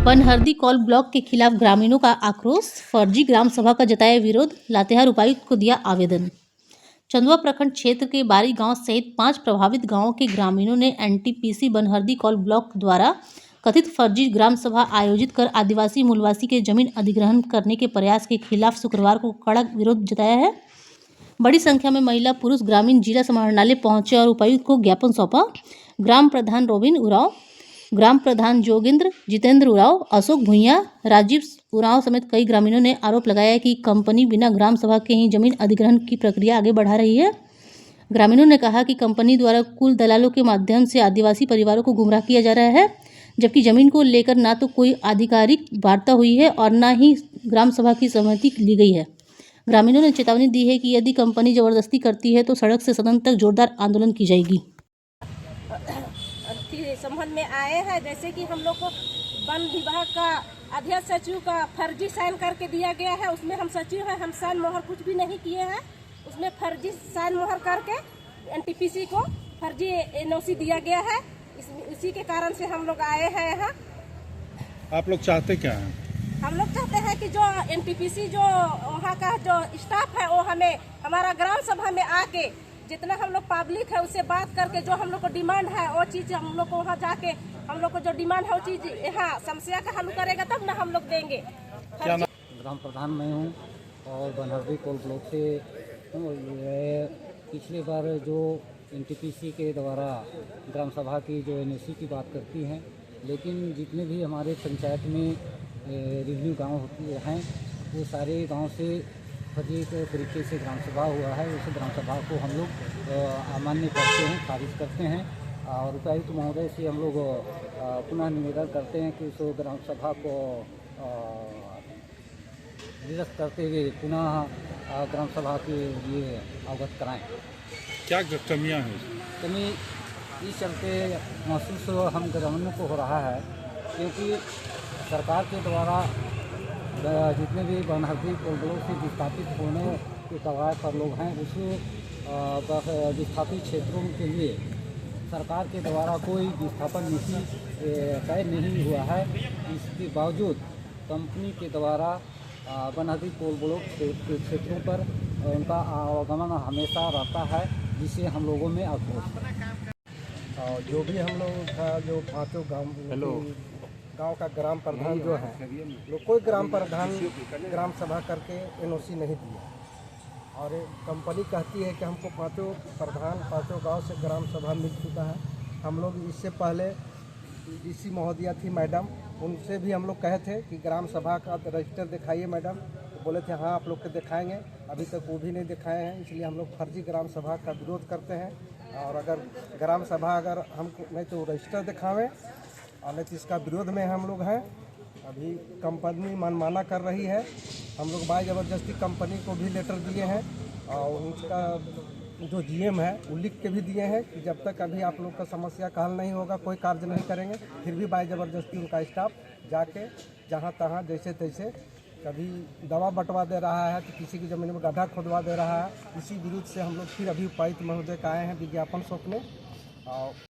Banhardi Kaul block के खिलाफ ग्रामीणों का आक्रोश, फर्जी ग्राम सभा का जताया विरोध, लातेहार उपायुक्त को दिया आवेदन। चंदवा प्रखंड क्षेत्र के बारी गांव सहित 5 प्रभावित गांवों के ग्रामीणों ने एनटीपीसी बनहरदी कौल ब्लॉक द्वारा कथित फर्जी ग्राम सभा आयोजित कर आदिवासी मूलवासी के जमीन अधिग्रहण करने के प्रयास के खिलाफ शुक्रवार को कड़क विरोध जताया है। बड़ी संख्या में महिला पुरुष ग्रामीण जिला समाहरणालय पहुंचे और उपायुक्त को ज्ञापन सौंपा। ग्राम प्रधान रोबिन उरांव, ग्राम प्रधान जोगेंद्र, जितेंद्र उरांव, अशोक भुइयां, राजीव उरांव समेत कई ग्रामीणों ने आरोप लगाया कि कंपनी बिना ग्राम सभा के ही जमीन अधिग्रहण की प्रक्रिया आगे बढ़ा रही है। ग्रामीणों ने कहा कि कंपनी द्वारा कुल दलालों के माध्यम से आदिवासी परिवारों को गुमराह किया जा रहा है, जबकि जमीन को लेकर ना तो कोई आधिकारिक वार्ता हुई है और न ही ग्राम सभा की सहमति ली गई है। ग्रामीणों ने चेतावनी दी है कि यदि कंपनी जबरदस्ती करती है तो सड़क से सदन तक जोरदार आंदोलन की जाएगी। संबंध में आए हैं, जैसे कि हम लोग को वन विभाग का अध्यक्ष सचिव का फर्जी साइन करके दिया गया है। उसमें हम सचिव हैं, हम साइन मोहर कुछ भी नहीं किए हैं। उसमें फर्जी साइन मोहर करके एनटीपीसी को फर्जी एनओसी दिया गया है। इसी के कारण से हम लोग आए हैं यहाँ। आप लोग चाहते क्या हैं? हम लोग चाहते हैं कि जो एनटीपीसी जो वहाँ का जो स्टाफ है वो हमें हमारा ग्राम सभा में आके जितना हम लोग पब्लिक है उससे बात करके जो हम लोग को डिमांड है वो चीज़ हम लोग को वहाँ जाके हम लोग को जो डिमांड है वो चीज़ यहाँ समस्या का हल करेगा तब ना हम लोग देंगे। ग्राम प्रधान मैं हूँ और बनहरदी कौल ब्लॉक से हूँ। पिछली बार जो एनटीपीसी के द्वारा ग्राम सभा की जो एनओसी की बात करती हैं, लेकिन जितने भी हमारे पंचायत में रिव्यू गाँव होती हैं वो सारे गाँव से फर्जी तरीके से ग्राम सभा हुआ है। उस ग्राम सभा को हम लोग अमान्य करते हैं, खारिज करते हैं और उपायुक्त महोदय से हम लोग पुनः निवेदन करते हैं कि उस ग्राम सभा को निरस्त करते हुए पुनः ग्राम सभा के लिए अवगत कराएं। क्या कमियां हैं? कमी इस चलते महसूस हम ग्रामीणों को हो रहा है क्योंकि सरकार के द्वारा जितने भी बनहरदी कौल ब्लॉक से विस्थापित होने के कवायद पर लोग हैं उस विस्थापित क्षेत्रों के लिए सरकार के द्वारा कोई विस्थापन नीति तय नहीं हुआ है। इसके बावजूद कंपनी के द्वारा बनहरदी कौल ब्लॉक के क्षेत्रों पर उनका आवागमन हमेशा रहता है, जिससे हम लोगों में आक्रोश है। जो भी हम लोग का जो पाँचों गांव का ग्राम प्रधान जो है लोग कोई ग्राम प्रधान ग्राम सभा करके एनओसी नहीं दिया और कंपनी कहती है कि हमको पाँचों प्रधान पाँचों गांव से ग्राम सभा मिल चुका है। हम लोग इससे पहले डीसी महोदया थी मैडम, उनसे भी हम लोग कहे थे कि ग्राम सभा का रजिस्टर दिखाइए मैडम, तो बोले थे हाँ आप लोग के दिखाएंगे। अभी तक वो भी नहीं दिखाए हैं, इसलिए हम लोग फर्जी ग्राम सभा का विरोध करते हैं। और अगर ग्राम सभा अगर हमको नहीं तो रजिस्टर दिखावें और नहीं तो इसका विरोध में हम लोग हैं। अभी कंपनी मनमाना कर रही है। हम लोग बाय ज़बरदस्ती कंपनी को भी लेटर दिए हैं और उसका जो जीएम है वो लिख के भी दिए हैं कि जब तक अभी आप लोग का समस्या का हल नहीं होगा कोई कार्य नहीं करेंगे। फिर भी बाय ज़बरदस्ती उनका स्टाफ जाके जहाँ तहाँ जैसे तैसे कभी दवा बंटवा दे रहा है तो किसी की ज़मीन में गड्ढा खोदवा दे रहा है। इसी विरुद्ध से हम लोग फिर अभी उपायुक्त महोदय का आए हैं विज्ञापन सौंपने। और